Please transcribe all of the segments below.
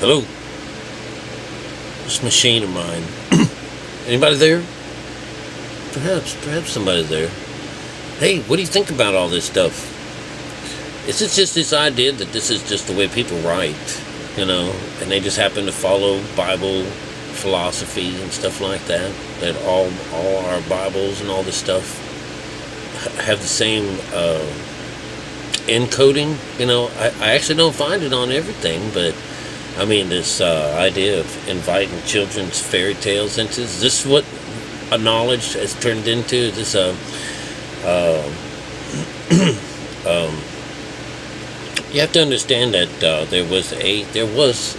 Hello. This machine of mine. Anybody there? Perhaps somebody's there. Hey, what do you think about all this stuff? Is it just this idea that this is just the way people write, and they just happen to follow Bible philosophy and stuff like that? That all our Bibles and all this stuff have the same encoding? I actually don't find it on everything, but I mean, this idea of inviting children's fairy tales into, is this what a knowledge has turned into? Is this you have to understand that there was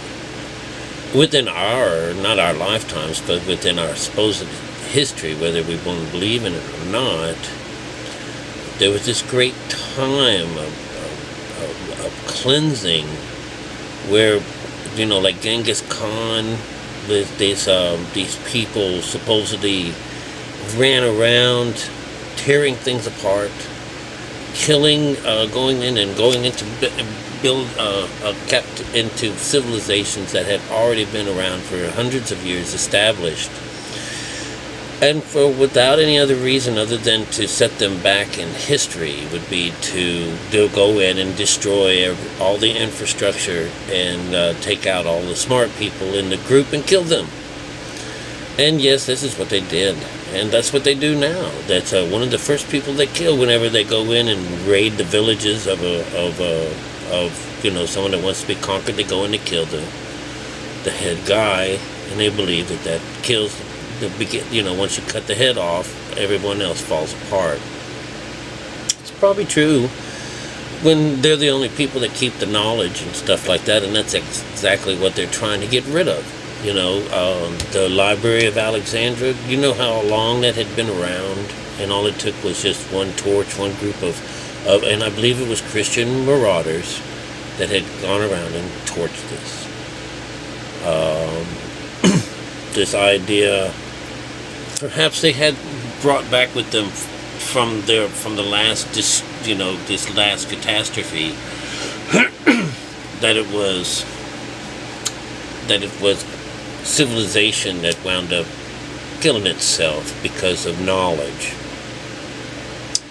within not our lifetimes, but within our supposed history, whether we want to believe in it or not, there was this great time of cleansing where, like Genghis Khan, with these people supposedly ran around tearing things apart, killing, going into kept into civilizations that had already been around for hundreds of years, established, and without any other reason other than to set them back in history, would be to go in and destroy all the infrastructure and take out all the smart people in the group and kill them. And yes, this is what they did, and that's what they do now. That's one of the first people they kill whenever they go in and raid the villages of someone that wants to be conquered. They go in to kill the head guy, and they believe that kills once you cut the head off, everyone else falls apart. It's probably true when they're the only people that keep the knowledge and stuff like that, and that's exactly what they're trying to get rid of. The Library of Alexandria, how long that had been around, and all it took was just one torch, one group of and I believe it was Christian marauders that had gone around and torched this. This idea, perhaps they had brought back with them from the last this last catastrophe that it was civilization that wound up killing itself because of knowledge.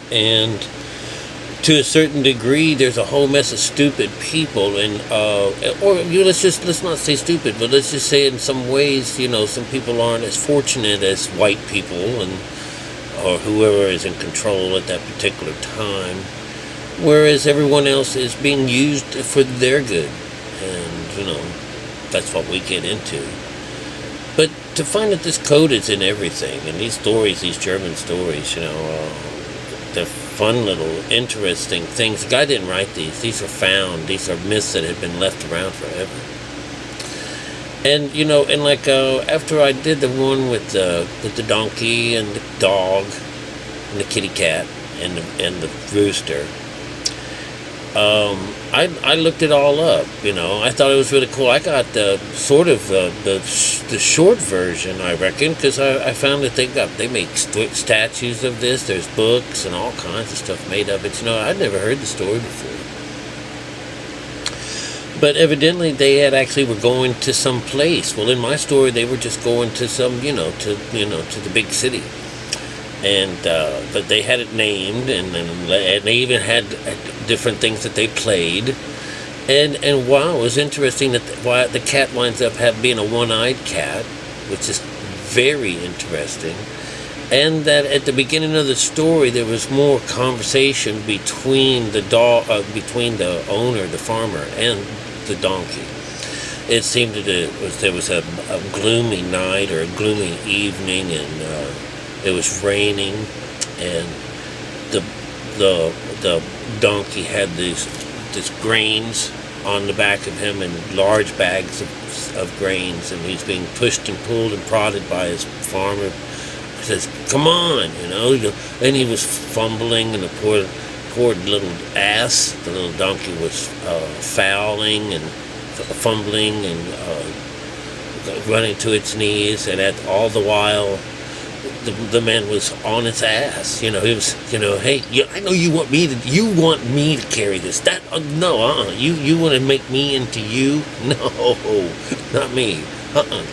And to a certain degree, there's a whole mess of stupid people, and let's not say stupid, but let's just say in some ways, some people aren't as fortunate as white people or whoever is in control at that particular time, whereas everyone else is being used for their good, and that's what we get into. But to find that this code is in everything, and these stories, these German stories, they're fun little interesting things. The guy didn't write these. These are found. These are myths that had been left around forever. And after I did the one with the donkey and the dog and the kitty cat and the rooster, I looked it all up. I thought it was really cool. I got the short version, I reckon, because I found that they make statues of this. There's books and all kinds of stuff made of it. I'd never heard the story before. But evidently they had actually were going to some place. Well, in my story, they were just going to some, to the big city. And but they had it named, and they even had different things that they played, and wow, it was interesting that why the cat winds up being a one-eyed cat, which is very interesting, and that at the beginning of the story there was more conversation between the owner, the farmer, and the donkey. It seemed that there was a gloomy night or a gloomy evening, and it was raining, and the donkey had these grains on the back of him, and large bags of grains, and he's being pushed and pulled and prodded by his farmer. He says, "Come on," and he was fumbling, and the poor little ass, the little donkey, was fouling and fumbling and running to its knees, and all the while the man was on his ass. He was, hey, I know you want me to carry this. That no, you want to make me into you? No, not me.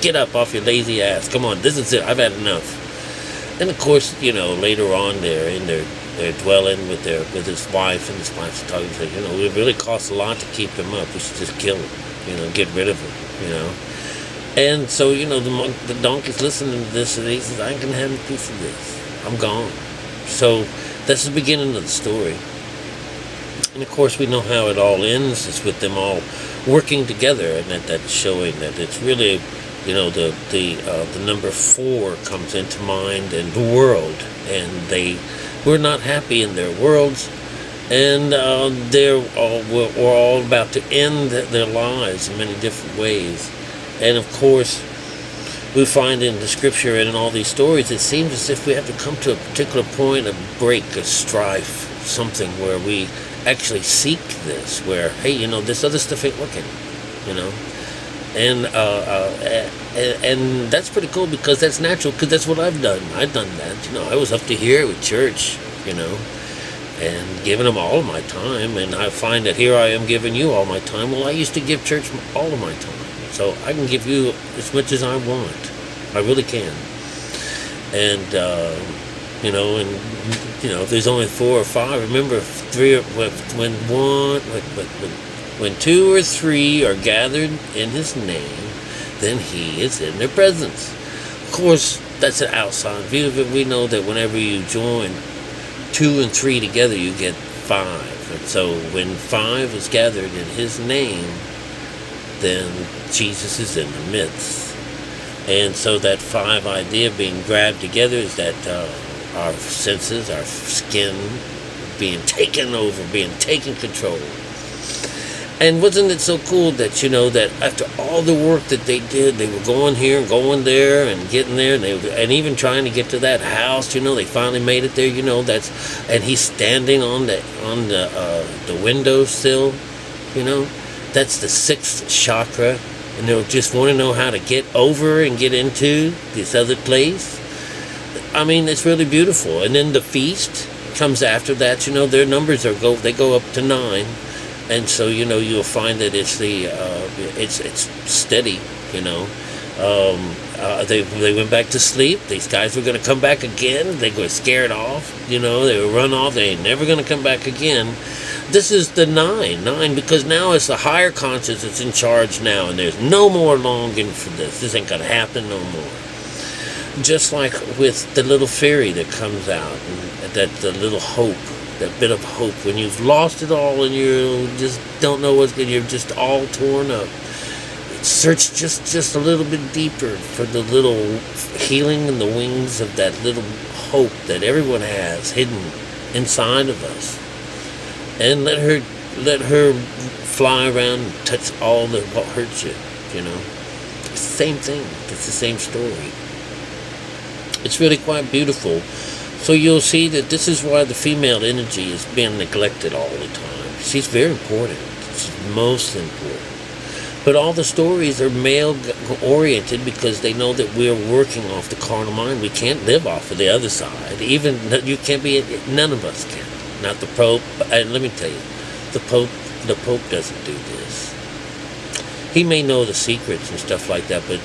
Get up off your lazy ass. Come on, this is it. I've had enough. And of course, later on they're dwelling with his wife, and his wife's talking to him. It really costs a lot to keep him up. We should just kill him. Get rid of him. And so, the donkey's listening to this, and he says, I can have a piece of this. I'm gone. So that's the beginning of the story. And of course, we know how it all ends. It's with them all working together, and that's showing that it's really, the number 4 comes into mind, and the world, and they were not happy in their worlds, and we're all about to end their lives in many different ways. And of course, we find in the scripture and in all these stories, it seems as if we have to come to a particular point, a break, a strife, something where we actually seek this, where, hey, this other stuff ain't working, and that's pretty cool, because that's natural, because that's what I've done. I've done that. I was up to here with church, and giving them all of my time, and I find that here I am giving you all my time. Well, I used to give church all of my time. So I can give you as much as I want. I really can. And, if there's only 4 or 5, remember, when 2 or 3 are gathered in his name, then he is in their presence. Of course, that's an outside view of it. We know that whenever you join 2 and 3 together, you get 5. And so when 5 is gathered in his name, then Jesus is in the midst. And so that 5 idea being grabbed together is that our senses, our skin, being taken over, being taken control. And wasn't it so cool that, that after all the work that they did, they were going here and going there and getting there, and even trying to get to that house, they finally made it there, and he's standing on the windowsill, that's the 6th chakra, and they'll just want to know how to get over and get into this other place. I mean, it's really beautiful. And then the feast comes after that. Their numbers they go up to 9, and so you'll find that it's it's steady. They went back to sleep. These guys were going to come back again. They were scared off. They would run off. They ain't never going to come back again. This is the 9, because now it's the higher conscious that's in charge now, and there's no more longing for this. This ain't going to happen no more. Just like with the little fairy that comes out, and the little hope, that bit of hope, when you've lost it all and you just don't know what's going, you're just all torn up. Search just a little bit deeper for the little healing in the wings of that little hope that everyone has hidden inside of us. And let her fly around and touch all that what hurts you, It's the same thing. It's the same story. It's really quite beautiful. So you'll see that this is why the female energy is being neglected all the time. She's very important. She's most important. But all the stories are male-oriented because they know that we're working off the carnal mind. We can't live off of the other side. Even you can't be. None of us can. Not the Pope. And let me tell you, the Pope doesn't do this. He may know the secrets and stuff like that, but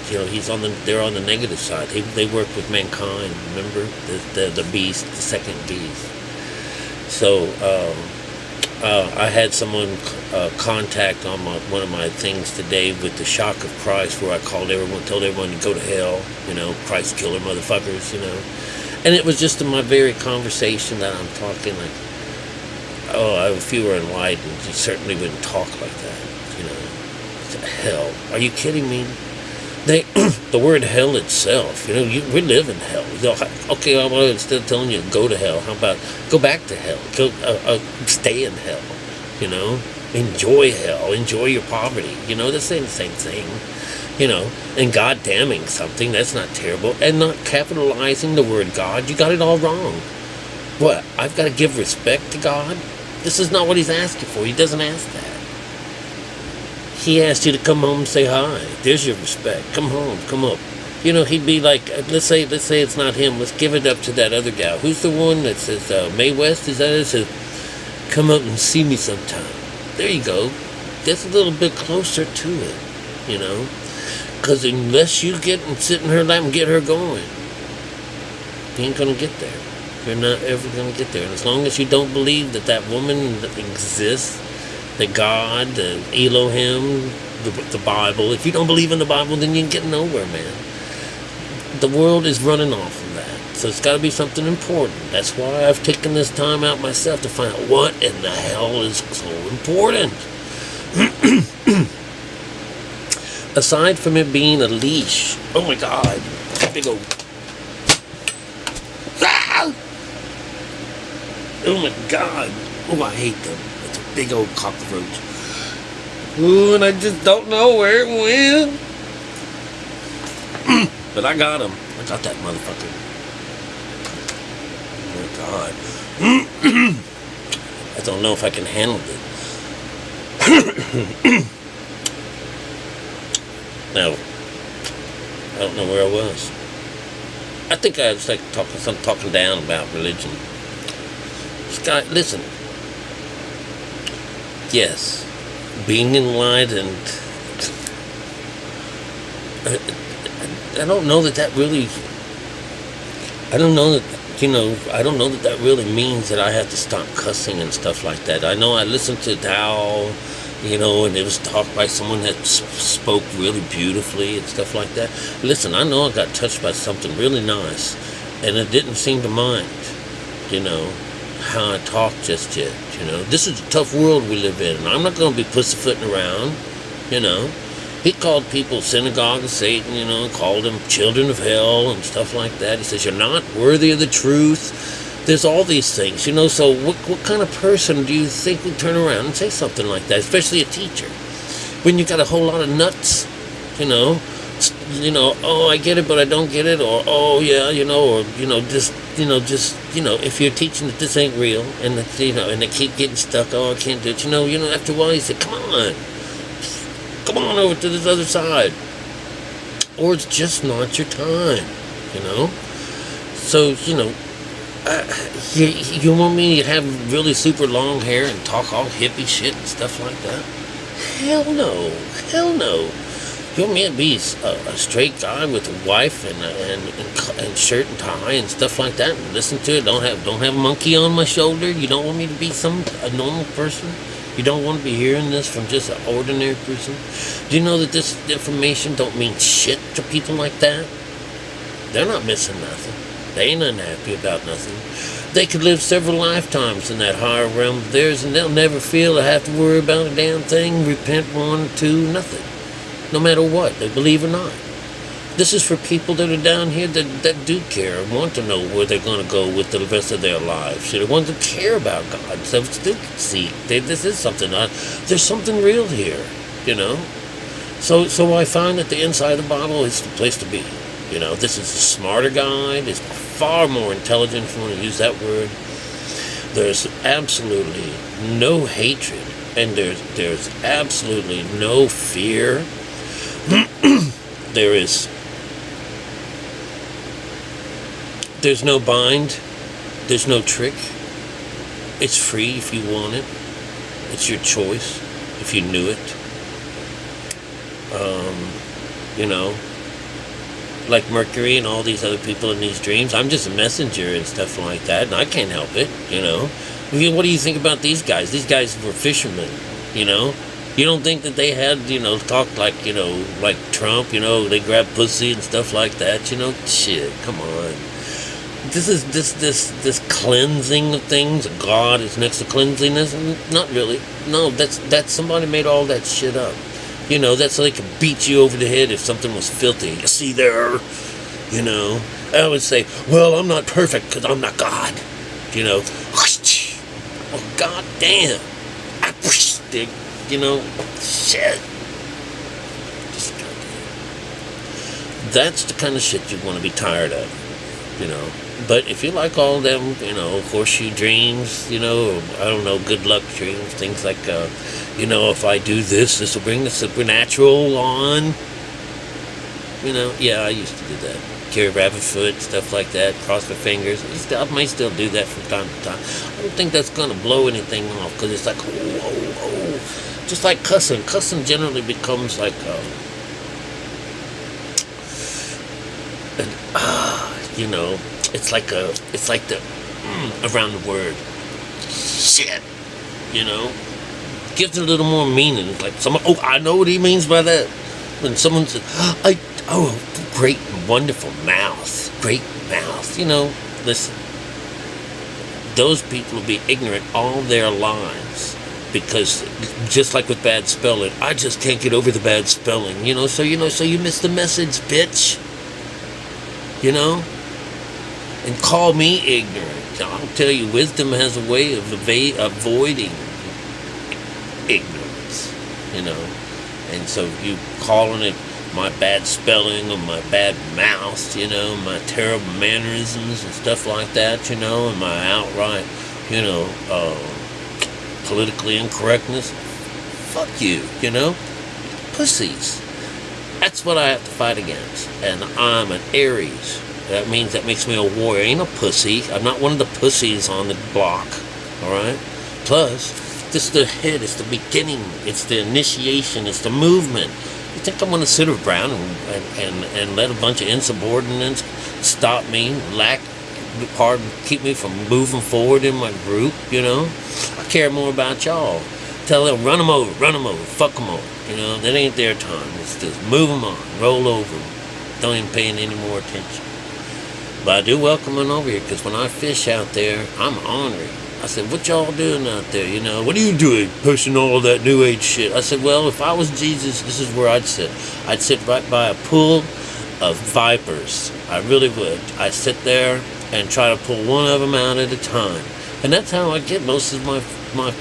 they're on the negative side. They work with mankind. Remember the beast, the second beast. So I had someone contact on one of my things today with the shock of Christ, where I told everyone to go to hell. Christ killer motherfuckers. And it was just in my very conversation that I'm talking like, if you were enlightened, you certainly wouldn't talk like that. Hell, are you kidding me? The word hell itself, we live in hell. Okay, well, instead of telling you go to hell, how about go back to hell? Go stay in hell. Enjoy hell, enjoy your poverty. That's the same thing. And God damning something, that's not terrible. And not capitalizing the word God, you got it all wrong. What? I've got to give respect to God? This is not what he's asking for. He doesn't ask that. He asked you to come home and say hi. There's your respect. Come home. Come up. He'd be like, let's say it's not him. Let's give it up to that other gal. Who's the one that says Mae West? Is that it? Says, come up and see me sometime. There you go. That's a little bit closer to it, because unless you get and sit in her lap and get her going, you ain't gonna get there. You're not ever gonna get there. And as long as you don't believe that woman exists, that God, the Elohim, the Bible, if you don't believe in the Bible, then you ain't getting nowhere, man. The world is running off of that. So it's got to be something important. That's why I've taken this time out myself to find out what in the hell is so important. Aside from it being a leash. Oh my God. Big old. Ah! Oh my God. Oh, I hate them. It's a big old cockroach. Ooh, and I just don't know where it went. But I got him. I got that motherfucker. Oh God. I don't know if I can handle it. Now, I don't know where I was. I think I was like talking down about religion. Scott, listen. Yes, being enlightened. I don't know that really. I don't know that. I don't know that really means that I have to stop cussing and stuff like that. I know I listened to Tao, and it was talked by someone that spoke really beautifully and stuff like that. Listen, I know I got touched by something really nice, and it didn't seem to mind, how I talk just yet. This is a tough world we live in, and I'm not going to be pussyfooting around, He called people synagogue of Satan, called them children of hell and stuff like that. He says, you're not worthy of the truth. There's all these things, so what kind of person do you think would turn around and say something like that, especially a teacher? When you got a whole lot of nuts, oh, I get it, but I don't get it, or, oh, yeah, if you're teaching that this ain't real, and, and they keep getting stuck, oh, I can't do it, after a while you say, come on over to this other side, or it's just not your time, so, you want me to have really super long hair and talk all hippie shit and stuff like that? Hell no. You want me to be a straight guy with a wife and shirt and tie and stuff like that and listen to it? Don't have a monkey on my shoulder? You don't want me to be a normal person? You don't want to be hearing this from just an ordinary person? Do you know that this information don't mean shit to people like that? They're not missing nothing. They ain't unhappy about nothing. They could live several lifetimes in that higher realm of theirs, and they'll never feel or have to worry about a damn thing, repent one or two, nothing. No matter what, they believe or not. This is for people that are down here that do care and want to know where they're going to go with the rest of their lives. They want to care about God. So still see, this is something. There's something real here, So I find that the inside of the Bible is the place to be. This is a smarter guide. It's far more intelligent, if you want to use that word. There's absolutely no hatred, and there's absolutely no fear. There's no bind. There's no trick. It's free if you want it. It's your choice if you knew it. Like Mercury and all these other people in these dreams. I'm just a messenger and stuff like that, and I can't help it, What do you think about these guys? These guys were fishermen, You don't think that they had, talk like, like Trump, they grab pussy and stuff like that, Shit, come on. This is this cleansing of things. God is next to cleanliness. Not really. No, that's somebody made all that shit up. That's so they could beat you over the head if something was filthy. You see there, I would say, well, I'm not perfect because I'm not God. Oh, God damn. Shit. Just goddamn. That's the kind of shit you want to be tired of, But if you like all them, horseshoe dreams, or, I don't know, good luck dreams, things like, if I do this will bring the supernatural on. You know, yeah, I used to do that. Carry rabbit foot, stuff like that, cross my fingers. I may still do that from time to time. I don't think that's going to blow anything off, because it's like, oh. Just like cussing. Cussing generally becomes like, you know, it's like the, around the word, shit, you know? Gives it a little more meaning. It's like someone, oh, I know what he means by that. When someone says, great, wonderful mouth, great mouth, you know, listen, those people will be ignorant all their lives, because just like with bad spelling, I just can't get over the bad spelling, you know, so you miss the message, bitch, you know, and call me ignorant. I'll tell you, wisdom has a way of avoiding ignorance, you know. And so you calling it my bad spelling or my bad mouth, you know, my terrible mannerisms and stuff like that, you know, and my outright, you know, politically incorrectness, fuck you, you know, pussies. That's what I have to fight against. And I'm an Aries. That makes me a warrior. I ain't a pussy. I'm not one of the pussies on the block, all right? Plus, this is the head, it's the beginning, it's the initiation, it's the movement. You think I'm going to sit around and let a bunch of insubordinates stop me, keep me from moving forward in my group, you know? I care more about y'all. Tell them, run them over, fuck them over, you know? That ain't their time. It's just move them on, roll over them. Don't even pay any more attention. But I do welcome them over here, because when I fish out there, I'm ornery. I said, what y'all doing out there, you know? What are you doing, pushing all of that New Age shit? I said, well, if I was Jesus, this is where I'd sit. I'd sit right by a pool of vipers. I really would. I'd sit there and try to pull one of them out at a time. And that's how I get most of my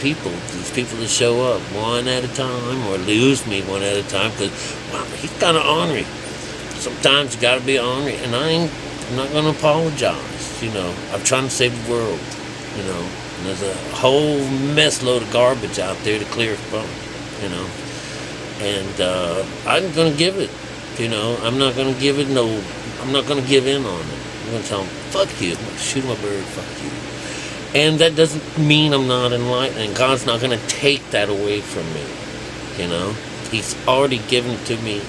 people, these people that show up one at a time, or lose me one at a time, because, wow, he's kind of ornery. Sometimes you got to be ornery, and I'm not going to apologize, you know. I'm trying to save the world, you know. And there's a whole mess load of garbage out there to clear from, you know. And I'm going to give it, you know. I'm not going to give in on it. I'm going to tell them, fuck you. I'm going to shoot him a bird, fuck you. And that doesn't mean I'm not enlightened. And God's not going to take that away from me, you know. He's already given it to me.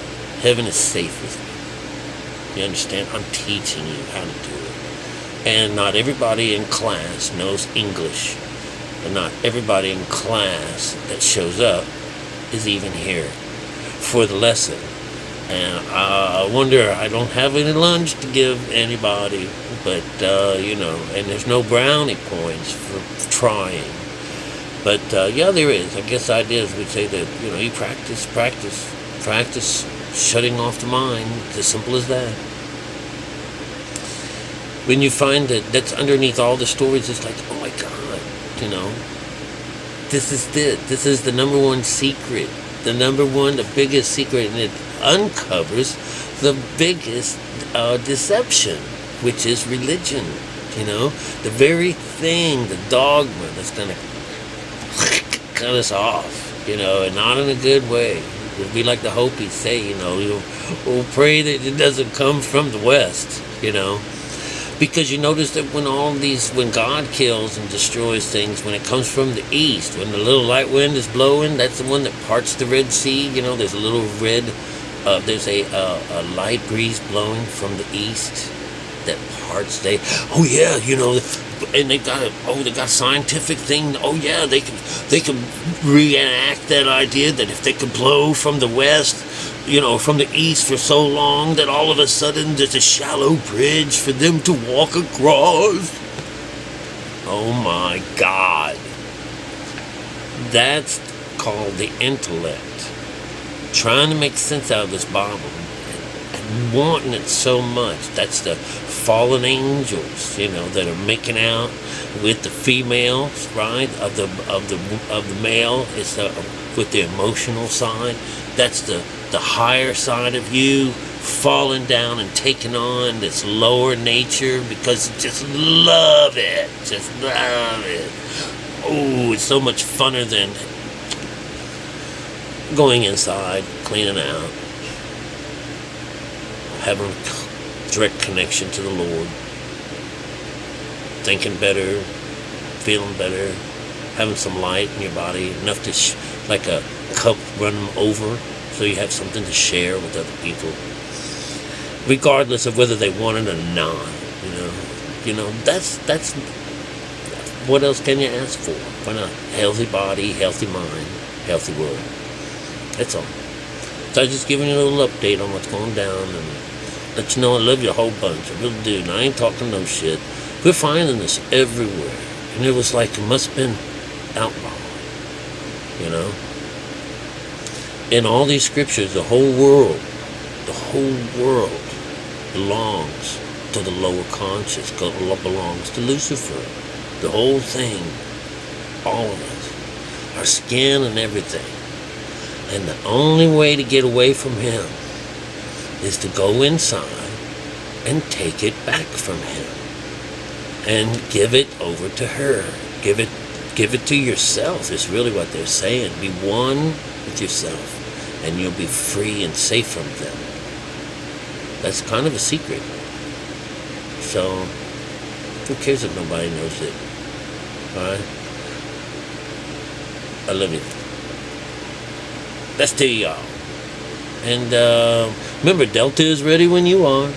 Heaven is safe with me. You understand? I'm teaching you how to do it. And not everybody in class knows English. And not everybody in class that shows up is even here for the lesson. And I wonder, I don't have any lunch to give anybody, but, you know, and there's no brownie points for trying. But, yeah, there is. I guess the idea is we'd say that, you know, you practice shutting off the mind. It's as simple as that. When you find that that's underneath all the stories, it's like, oh my God, you know, this is it. This is the number one secret, the biggest secret, and it uncovers the biggest deception, which is religion, you know, the very thing, the dogma that's going to cut us off, you know, and not in a good way. It'll be like the Hopis say, you know, we'll pray that it doesn't come from the West, you know. Because you notice that when God kills and destroys things, when it comes from the east, when the little light wind is blowing, that's the one that parts the Red Sea. You know, there's a little red, there's a light breeze blowing from the east that parts. Oh yeah, you know, and they got scientific thing. Oh yeah, they can reenact that idea that if they could blow from the west, you know, from the east for so long that all of a sudden there's a shallow bridge for them to walk across. Oh my God. That's called the intellect. Trying to make sense out of this Bible and wanting it so much. That's the fallen angels, you know, that are making out with the females, right? Of the male. It's with the emotional side. That's the higher side of you falling down and taking on this lower nature because you just love it. Just love it. Oh, it's so much funner than going inside, cleaning out. having direct connection to the Lord, thinking better, feeling better, having some light in your body, enough to, like a cup running over, so you have something to share with other people, regardless of whether they want it or not. That's what else can you ask for? Find a healthy body, healthy mind, healthy world. That's all. So I was just giving you a little update on what's going down and let you know I love you a whole bunch. I really do. And I ain't talking no shit. We're finding this everywhere. And it was like it must have been outlawed. In all these scriptures, the whole world belongs to the lower conscious, belongs to Lucifer. The whole thing, all of us, our skin and everything. And the only way to get away from him is to go inside and take it back from him and give it over to her. Give it to yourself is really what they're saying. Be one with yourself and you'll be free and safe from them. That's kind of a secret. So who cares if nobody knows it? Alright? I love you. That's to y'all. And remember, Delta is ready when you are.